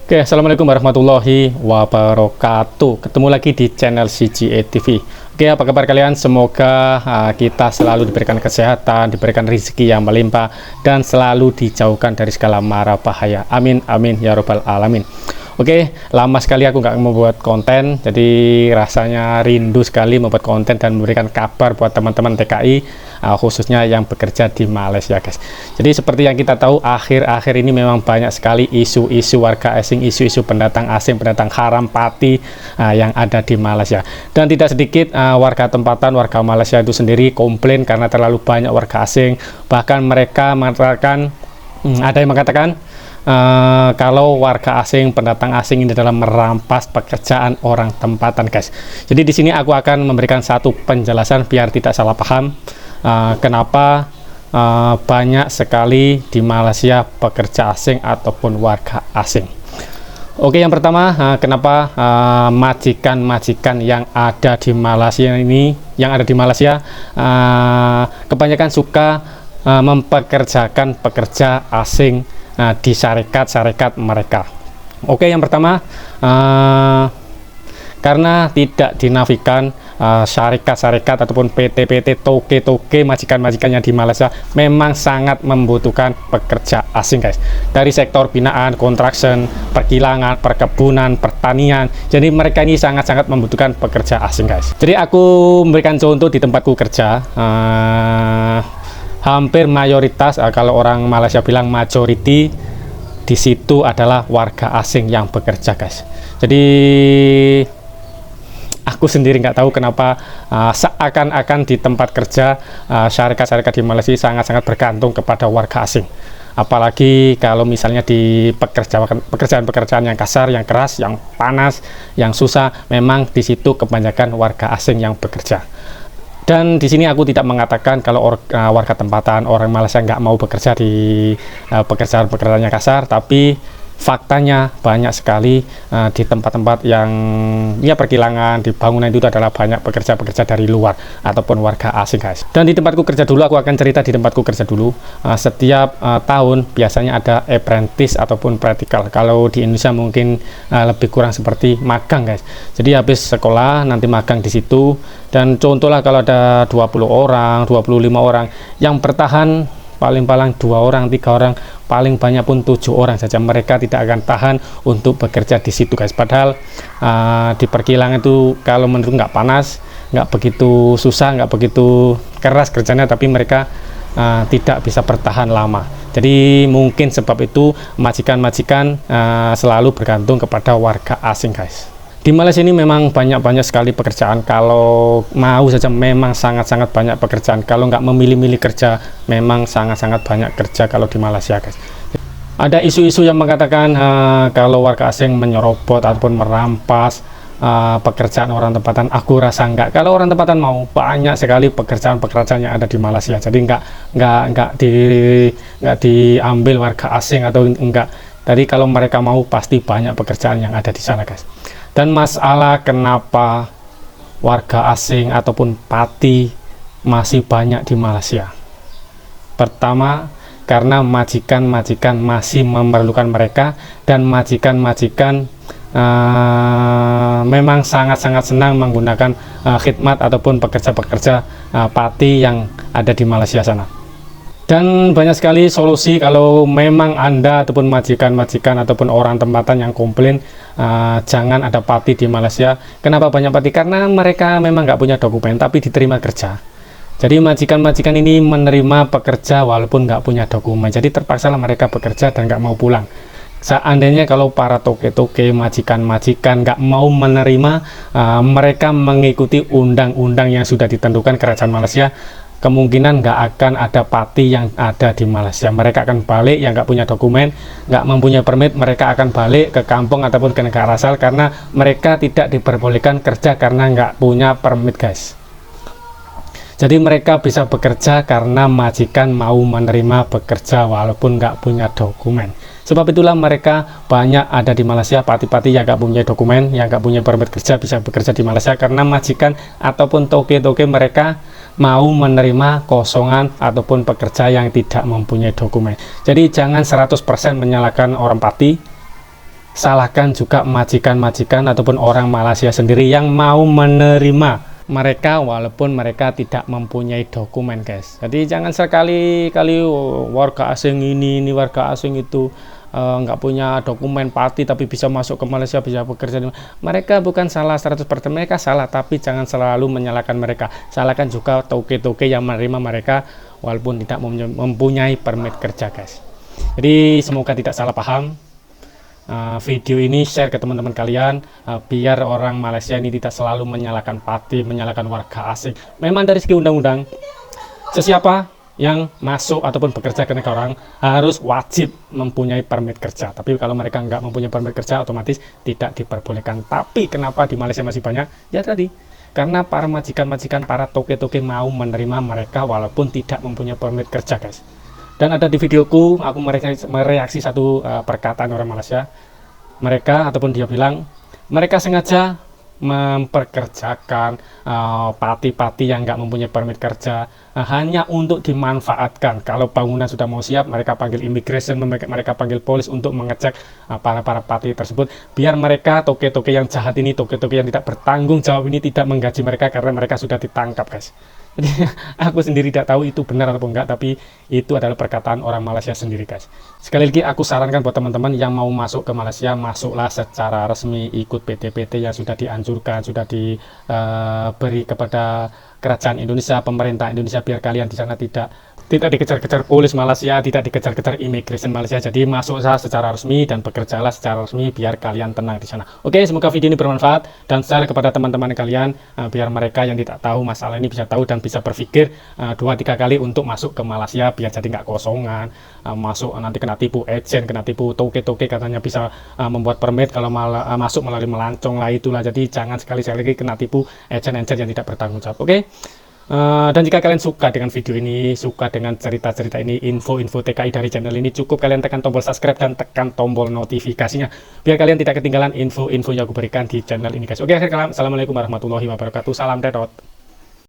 Oke, assalamualaikum warahmatullahi wabarakatuh. Ketemu lagi di channel CGA TV. Oke, apa kabar kalian? Semoga kita selalu diberikan kesehatan, diberikan rezeki yang melimpah, dan selalu dijauhkan dari segala mara bahaya. Amin, amin, ya robbal alamin. Oke, lama sekali aku nggak membuat konten, jadi rasanya rindu sekali membuat konten dan memberikan kabar buat teman-teman TKI, khususnya yang bekerja di Malaysia, guys. Jadi seperti yang kita tahu, akhir-akhir ini memang banyak sekali isu-isu warga asing, isu-isu pendatang asing, pendatang haram pati yang ada di Malaysia. Dan tidak sedikit warga tempatan, warga Malaysia itu sendiri komplain karena terlalu banyak warga asing. Bahkan mereka mengatakan, ada yang mengatakan, kalau warga asing, pendatang asing ini adalah merampas pekerjaan orang tempatan, guys. Jadi di sini aku akan memberikan satu penjelasan biar tidak salah paham kenapa banyak sekali di Malaysia pekerja asing ataupun warga asing. Oke, yang pertama, kenapa majikan-majikan yang ada di Malaysia ini, kebanyakan suka mempekerjakan pekerja asing di syarikat-syarikat mereka. Oke, yang pertama, karena tidak dinafikan syarikat-syarikat ataupun PT-PT, toke-toke, majikan-majikan yang di Malaysia memang sangat membutuhkan pekerja asing, guys. Dari sektor binaan, construction, perkilangan, perkebunan, pertanian. Jadi mereka ini sangat-sangat membutuhkan pekerja asing, guys. Jadi aku memberikan contoh di tempatku kerja. Hampir mayoritas, kalau orang Malaysia bilang majority, di situ adalah warga asing yang bekerja, guys. Jadi aku sendiri nggak tahu kenapa seakan-akan di tempat kerja syarikat-syarikat di Malaysia sangat-sangat bergantung kepada warga asing. Apalagi kalau misalnya di pekerjaan-pekerjaan yang kasar, yang keras, yang panas, yang susah, memang di situ kebanyakan warga asing yang bekerja. Dan di sini aku tidak mengatakan kalau warga tempatan, orang Malaysia nggak mau bekerja di pekerjaan-pekerjaan yang kasar, tapi faktanya banyak sekali di tempat-tempat yang perkilangan, di bangunan itu adalah banyak pekerja-pekerja dari luar ataupun warga asing, guys. Dan di tempatku kerja dulu, aku akan cerita di tempatku kerja dulu, setiap tahun biasanya ada apprentice ataupun praktikal. Kalau di Indonesia mungkin lebih kurang seperti magang, guys. Jadi habis sekolah nanti magang di situ, dan contohlah kalau ada 20 orang, 25 orang yang bertahan, paling-paling 2 orang, 3 orang, paling banyak pun 7 orang saja, mereka tidak akan tahan untuk bekerja di situ, guys. Padahal di perkilangan itu kalau menurut nggak panas, nggak begitu susah, nggak begitu keras kerjanya, tapi mereka tidak bisa bertahan lama. Jadi mungkin sebab itu majikan-majikan selalu bergantung kepada warga asing, guys. Di Malaysia ini memang banyak sekali pekerjaan. Kalau mau saja memang sangat-sangat banyak pekerjaan. Kalau nggak memilih-milih kerja, memang sangat-sangat banyak kerja kalau di Malaysia, guys. Ada isu-isu yang mengatakan kalau warga asing menyerobot ataupun merampas pekerjaan orang tempatan. Aku rasa enggak. Kalau orang tempatan mau, banyak sekali pekerjaan-pekerjaan yang ada di Malaysia. Jadi nggak diambil warga asing atau enggak. Jadi kalau mereka mau, pasti banyak pekerjaan yang ada di sana, guys. Dan masalah kenapa warga asing ataupun pati masih banyak di Malaysia. Pertama, karena majikan-majikan masih memerlukan mereka, dan majikan-majikan memang sangat-sangat senang menggunakan khidmat ataupun pekerja-pekerja pati yang ada di Malaysia sana. Dan banyak sekali solusi kalau memang Anda ataupun majikan-majikan ataupun orang tempatan yang komplain jangan ada pati di Malaysia. Kenapa banyak pati? Karena mereka memang nggak punya dokumen tapi diterima kerja. Jadi majikan-majikan ini menerima pekerja walaupun nggak punya dokumen. Jadi terpaksa mereka bekerja dan nggak mau pulang. Seandainya kalau para toke-toke, majikan-majikan nggak mau menerima, mereka mengikuti undang-undang yang sudah ditentukan kerajaan Malaysia, kemungkinan nggak akan ada pati yang ada di Malaysia. Mereka akan balik, yang nggak punya dokumen, nggak mempunyai permit, mereka akan balik ke kampung ataupun ke negara asal karena mereka tidak diperbolehkan kerja karena nggak punya permit, guys. Jadi mereka bisa bekerja karena majikan mau menerima bekerja walaupun nggak punya dokumen. Sebab itulah mereka banyak ada di Malaysia, pati-pati yang nggak punya dokumen, yang nggak punya permit kerja bisa bekerja di Malaysia karena majikan ataupun toke-toke mereka mau menerima kosongan ataupun pekerja yang tidak mempunyai dokumen. Jadi jangan 100% menyalahkan orang pati. salahkan juga majikan-majikan ataupun orang Malaysia sendiri yang mau menerima mereka walaupun mereka tidak mempunyai dokumen, guys. Jadi jangan sekali-kali warga asing ini warga asing itu nggak punya dokumen pati tapi bisa masuk ke Malaysia, bisa bekerja. Mereka bukan salah 100%, mereka salah, tapi jangan selalu menyalahkan mereka. Salahkan juga toke-toke yang menerima mereka walaupun tidak mempunyai permit kerja, guys. Jadi semoga tidak salah paham. Video ini share ke teman-teman kalian, biar orang Malaysia ini tidak selalu menyalahkan pati, menyalahkan warga asing. Memang dari segi undang-undang, sesiapa yang masuk ataupun bekerja ke negara orang harus wajib mempunyai permit kerja. Tapi kalau mereka nggak mempunyai permit kerja, otomatis tidak diperbolehkan. Tapi kenapa di Malaysia masih banyak? Ya tadi, karena para majikan-majikan, para toke-toke mau menerima mereka walaupun tidak mempunyai permit kerja, guys. Dan ada di videoku, aku mereaksi satu perkataan orang Malaysia. Mereka ataupun dia bilang, mereka sengaja memperkerjakan pati-pati yang nggak mempunyai permit kerja hanya untuk dimanfaatkan. Kalau bangunan sudah mau siap, mereka panggil immigration, mereka panggil polis untuk mengecek para pati tersebut, biar mereka toke-toke yang jahat ini, toke-toke yang tidak bertanggung jawab ini tidak menggaji mereka karena mereka sudah ditangkap, guys. Jadi aku sendiri tidak tahu itu benar atau enggak, tapi itu adalah perkataan orang Malaysia sendiri, guys. Sekali lagi aku sarankan buat teman-teman yang mau masuk ke Malaysia, masuklah secara resmi, ikut PT-PT yang sudah dianjurkan, sudah diberi kepada kerajaan Indonesia, pemerintah Indonesia, biar kalian di sana tidak dikejar-kejar polis Malaysia, tidak dikejar-kejar immigration Malaysia. Jadi masuklah secara resmi dan bekerjalah secara resmi biar kalian tenang di sana. Oke, semoga video ini bermanfaat dan share kepada teman-teman kalian biar mereka yang tidak tahu masalah ini bisa tahu dan bisa berpikir 2-3 kali untuk masuk ke Malaysia, biar jadi nggak kosongan masuk nanti kena tipu agent, kena tipu toke-toke katanya bisa membuat permit, kalau malah masuk melalui melancong lah itulah. Jadi jangan sekali-sekali kena tipu agent-agent yang tidak bertanggung jawab. Oke. Dan jika kalian suka dengan video ini, suka dengan cerita-cerita ini, info-info TKI dari channel ini, cukup kalian tekan tombol subscribe dan tekan tombol notifikasinya biar kalian tidak ketinggalan info-info yang aku berikan di channel ini, guys. Oke, akhir kalam, assalamualaikum warahmatullahi wabarakatuh, salam dedot.